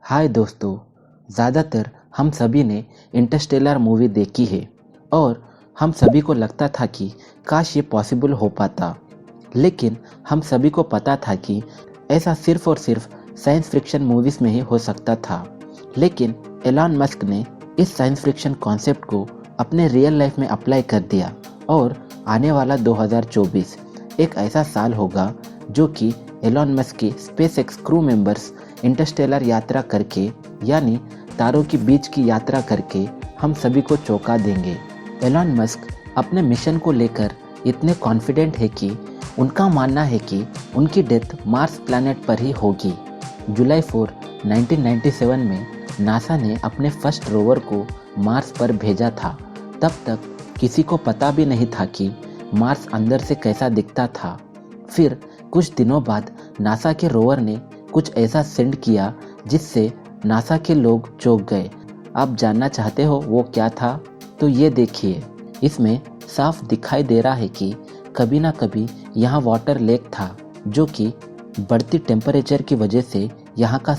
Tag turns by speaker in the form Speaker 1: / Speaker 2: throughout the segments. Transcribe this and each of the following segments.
Speaker 1: हाय दोस्तों। ज़्यादातर हम सभी ने इंटरस्टेलर मूवी देखी है और हम सभी को लगता था कि काश ये पॉसिबल हो पाता, लेकिन हम सभी को पता था कि ऐसा सिर्फ और सिर्फ साइंस फिक्शन मूवीज़ में ही हो सकता था। लेकिन एलन मस्क ने इस साइंस फिक्शन कॉन्सेप्ट को अपने रियल लाइफ में अप्लाई कर दिया और आने वाला 2024 एक ऐसा साल होगा जो कि एलन मस्क के स्पेसएक्स क्रू मेंबर्स इंटरस्टेलर यात्रा करके यानी तारों के बीच की यात्रा करके हम सभी को चौंका देंगे। एलन मस्क अपने मिशन को लेकर इतने कॉन्फिडेंट है कि उनका मानना है कि उनकी डेथ मार्स प्लैनेट पर ही होगी। जुलाई 4, 1997 में नासा ने अपने फर्स्ट रोवर को मार्स पर भेजा था। तब तक किसी को पता भी नहीं था कि मार्स अंदर से कैसा दिखता था। फिर कुछ दिनों बाद नासा के रोवर ने कुछ ऐसा सेंड किया जिससे नासा के लोग चौंक गए। आप जानना चाहते हो वो क्या था? तो ये देखिए, इसमें साफ दिखाई दे रहा है कि कभी ना कभी यहाँ वाटर लेक था, जो कि बढ़ती टेम्परेचर की वजह से यहाँ का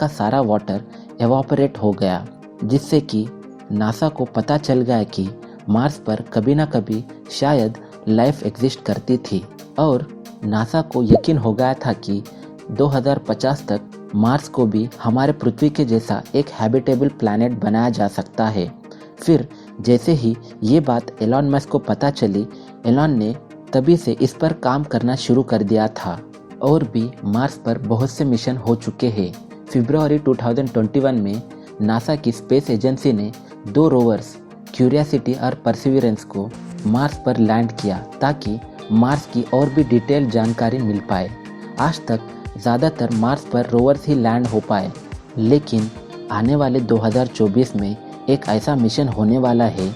Speaker 1: सारा वाटर एवापोरेट हो गया, जिससे कि नासा को पता चल गया कि मार्स पर कभी ना कभी शायद लाइफ एग्जिस्ट करती थी। और नासा को यकीन हो गया था कि 2050 तक मार्स को भी हमारे पृथ्वी के जैसा एक हैबिटेबल प्लैनेट बनाया जा सकता है। फिर जैसे ही ये बात एलन मस्क को पता चली, एलन ने तभी से इस पर काम करना शुरू कर दिया था। और भी मार्स पर बहुत से मिशन हो चुके हैं। फरवरी 2021 में नासा की स्पेस एजेंसी ने 2 रोवर्स क्यूरियोसिटी और परसिवरेंस को मार्स पर लैंड किया ताकि मार्स की और भी डिटेल जानकारी मिल पाए। आज तक ज़्यादातर मार्स पर रोवर्स ही लैंड हो पाए, लेकिन आने वाले 2024 में एक ऐसा मिशन होने वाला है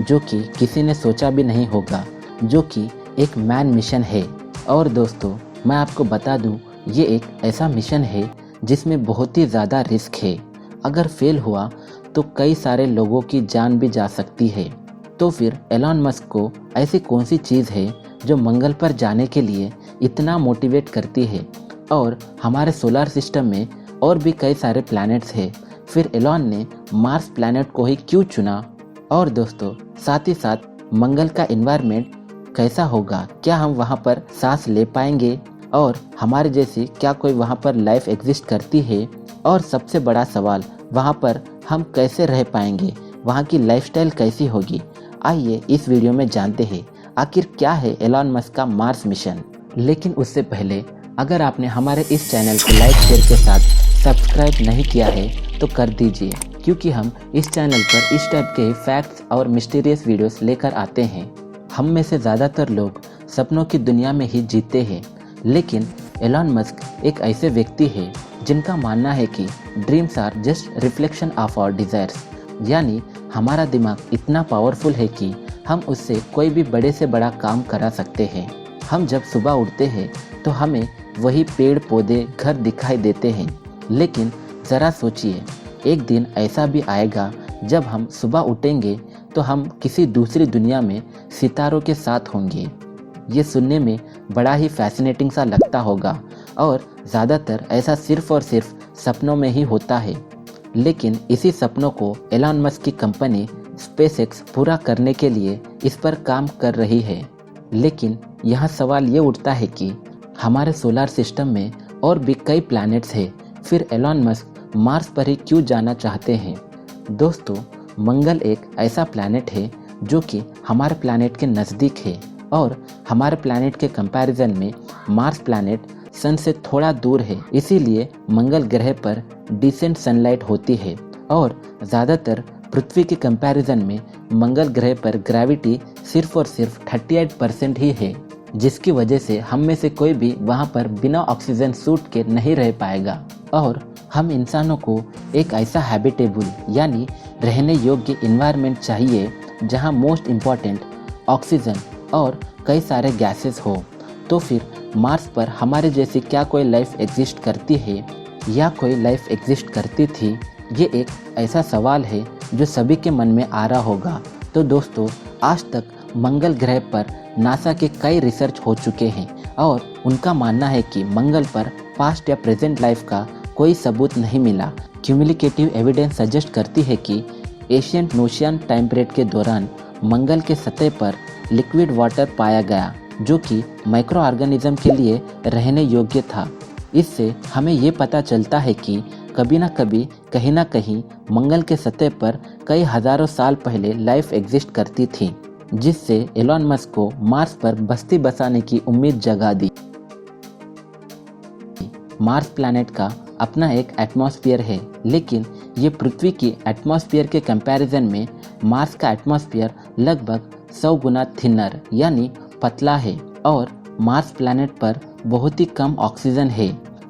Speaker 1: जो कि किसी ने सोचा भी नहीं होगा, जो कि एक मैन मिशन है। और दोस्तों, मैं आपको बता दूं, ये एक ऐसा मिशन है जिसमें बहुत ही ज़्यादा रिस्क है। अगर फेल हुआ तो कई सारे लोगों की जान भी जा सकती है। तो फिर एलन मस्क को ऐसी कौन सी चीज़ है जो मंगल पर जाने के लिए इतना मोटिवेट करती है? और हमारे सोलर सिस्टम में और भी कई सारे प्लैनेट्स हैं, फिर एलन ने मार्स प्लैनेट को ही क्यों चुना? और दोस्तों, साथ ही साथ मंगल का एनवायरनमेंट कैसा होगा? क्या हम वहाँ पर सांस ले पाएंगे? और हमारे जैसी क्या कोई वहाँ पर लाइफ एग्जिस्ट करती है? और सबसे बड़ा सवाल, वहाँ पर हम कैसे रह पाएंगे? वहाँ की लाइफस्टाइल कैसी होगी? आइए इस वीडियो में जानते हैं आखिर क्या है एलन मस्क का मार्स मिशन। लेकिन उससे पहले अगर आपने हमारे इस चैनल को लाइक शेयर के साथ सब्सक्राइब नहीं किया है तो कर दीजिए, क्योंकि हम इस चैनल पर इस टाइप के फैक्ट्स और मिस्टीरियस वीडियोस लेकर आते हैं। हम में से ज़्यादातर लोग सपनों की दुनिया में ही जीते हैं, लेकिन एलन मस्क एक ऐसे व्यक्ति है जिनका मानना है कि dreams are just reflection of our desires, यानी हमारा दिमाग इतना पावरफुल है कि हम उससे कोई भी बड़े से बड़ा काम करा सकते हैं। हम जब सुबह उठते हैं तो हमें वही पेड़ पौधे घर दिखाई देते हैं, लेकिन ज़रा सोचिए, एक दिन ऐसा भी आएगा जब हम सुबह उठेंगे तो हम किसी दूसरी दुनिया में सितारों के साथ होंगे। ये सुनने में बड़ा ही फैसिनेटिंग सा लगता होगा और ज़्यादातर ऐसा सिर्फ और सिर्फ सपनों में ही होता है। लेकिन इसी सपनों को एलन मस्क की कंपनी स्पेसएक्स पूरा करने के लिए इस पर काम कर रही है। लेकिन यहाँ सवाल ये उठता है कि हमारे सोलर सिस्टम में और भी कई प्लैनेट्स हैं, फिर एलन मस्क मार्स पर ही क्यों जाना चाहते हैं? दोस्तों, मंगल एक ऐसा प्लैनेट है जो कि हमारे प्लैनेट के नज़दीक है और हमारे प्लैनेट के कंपैरिजन में मार्स प्लैनेट सन से थोड़ा दूर है। इसीलिए मंगल ग्रह पर डिसेंट सनलाइट होती है और ज़्यादातर पृथ्वी के कंपैरिजन में मंगल ग्रह पर ग्रेविटी सिर्फ और सिर्फ 38% ही है, जिसकी वजह से हम में से कोई भी वहाँ पर बिना ऑक्सीजन सूट के नहीं रह पाएगा। और हम इंसानों को एक ऐसा हैबिटेबल यानी रहने योग्य इन्वायरमेंट चाहिए जहाँ मोस्ट इम्पॉर्टेंट ऑक्सीजन और कई सारे गैसेस हो। तो फिर मार्स पर हमारे जैसी क्या कोई लाइफ एग्जिस्ट करती है या कोई लाइफ एग्जिस्ट करती थी? ये एक ऐसा सवाल है जो सभी के मन में आ रहा होगा। तो दोस्तों, आज तक मंगल ग्रह पर नासा के कई रिसर्च हो चुके हैं और उनका मानना है कि मंगल पर पास्ट या प्रेजेंट लाइफ का कोई सबूत नहीं मिला, क्यूमुलेटिव एविडेंस सजेस्ट करती है कि एशियंट नोशियन टाइम पीरियड के दौरान मंगल के सतह पर लिक्विड वाटर पाया गया, जो कि माइक्रो ऑर्गेनिज्म के लिए रहने योग्य था। इससे हमें ये पता चलता है कि कभी ना कभी कहीं ना कहीं मंगल के सतह पर कई हजारों साल पहले लाइफ एग्जिस्ट करती थी, जिससे एलॉन मस्क को मार्स पर बस्ती बसाने की उम्मीद जगा दी। मार्स प्लैनेट का अपना एक एटमॉस्फेयर है, लेकिन ये पृथ्वी की एटमॉस्फेयर के कंपैरिजन में मार्स का एटमॉस्फेयर लगभग 100 गुना थिनर यानी पतला है और मार्स प्लैनेट पर बहुत ही कम ऑक्सीजन है,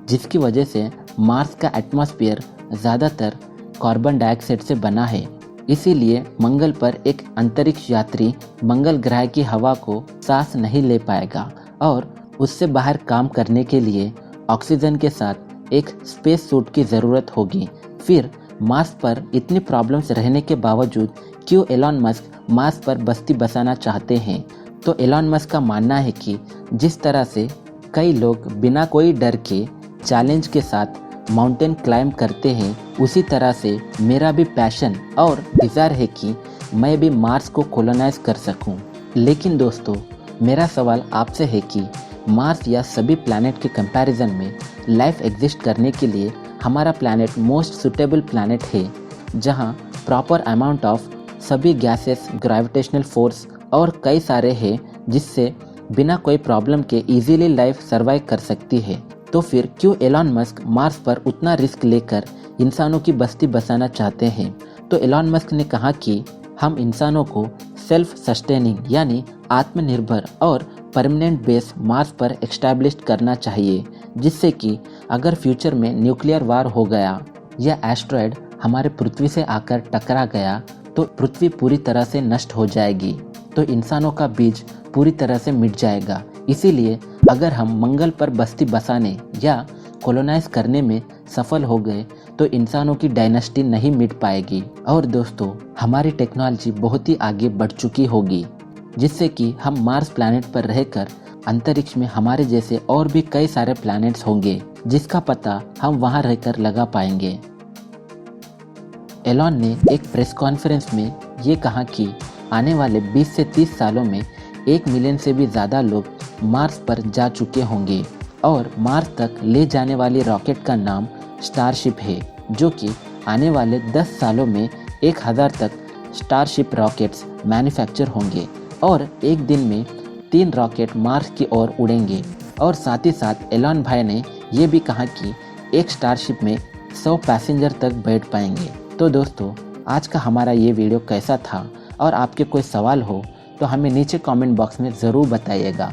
Speaker 1: जिसकी वजह से मार्स का एटमॉस्फेयर ज़्यादातर कार्बन डाइऑक्साइड से बना है। इसीलिए मंगल पर एक अंतरिक्ष यात्री मंगल ग्रह की हवा को सांस नहीं ले पाएगा और उससे बाहर काम करने के लिए ऑक्सीजन के साथ एक स्पेस सूट की ज़रूरत होगी। फिर मार्स पर इतनी प्रॉब्लम्स रहने के बावजूद क्यों एलॉन मस्क मार्स पर बस्ती बसाना चाहते हैं? तो एलॉन मस्क का मानना है कि जिस तरह से कई लोग बिना कोई डर के चैलेंज के साथ माउंटेन क्लाइंब करते हैं, उसी तरह से मेरा भी पैशन और डिज़ायर है कि मैं भी मार्स को कॉलोनाइज कर सकूं। लेकिन दोस्तों, मेरा सवाल आपसे है कि मार्स या सभी प्लैनेट के कंपैरिजन में लाइफ एग्जिस्ट करने के लिए हमारा प्लैनेट मोस्ट सुटेबल प्लैनेट है, जहां प्रॉपर अमाउंट ऑफ सभी गैसेस, ग्रेविटेशनल फोर्स और कई सारे हैं, जिससे बिना कोई प्रॉब्लम के इजीली लाइफ सर्वाइव कर सकती है। तो फिर क्यों एलॉन मस्क मार्स पर उतना रिस्क लेकर इंसानों की बस्ती बसाना चाहते हैं? तो एलॉन मस्क ने कहा कि हम इंसानों को सेल्फ सस्टेनिंग यानी आत्मनिर्भर और परमानेंट बेस मार्स पर एस्टैब्लिश करना चाहिए, जिससे कि अगर फ्यूचर में न्यूक्लियर वार हो गया या एस्ट्रॉयड हमारे पृथ्वी से आकर टकरा गया तो पृथ्वी पूरी तरह से नष्ट हो जाएगी, तो इंसानों का बीज पूरी तरह से मिट जाएगा। इसीलिए अगर हम मंगल पर बस्ती बसाने या कॉलोनाइज करने में सफल हो गए तो इंसानों की डायनेस्टी नहीं मिट पाएगी और दोस्तों, हमारी टेक्नोलॉजी बहुत ही आगे बढ़ चुकी होगी, जिससे कि हम मार्स प्लैनेट पर रहकर अंतरिक्ष में हमारे जैसे और भी कई सारे प्लैनेट्स होंगे, जिसका पता हम वहां रहकर लगा पाएंगे। एलॉन ने एक प्रेस कॉन्फ्रेंस में ये कहा कि आने वाले 20 से 30 सालों में 1 मिलियन से भी ज़्यादा लोग मार्स पर जा चुके होंगे और मार्स तक ले जाने वाली रॉकेट का नाम स्टारशिप है, जो कि आने वाले 10 सालों में 1000 तक स्टारशिप रॉकेट्स मैन्युफैक्चर होंगे और एक दिन में 3 रॉकेट मार्स की ओर उड़ेंगे। और साथ ही साथ एलॉन भाई ने ये भी कहा कि एक स्टारशिप में 100 पैसेंजर तक बैठ पाएंगे। तो दोस्तों, आज का हमारा ये वीडियो कैसा था और आपके कोई सवाल हो तो हमें नीचे कमेंट बॉक्स में ज़रूर बताइएगा।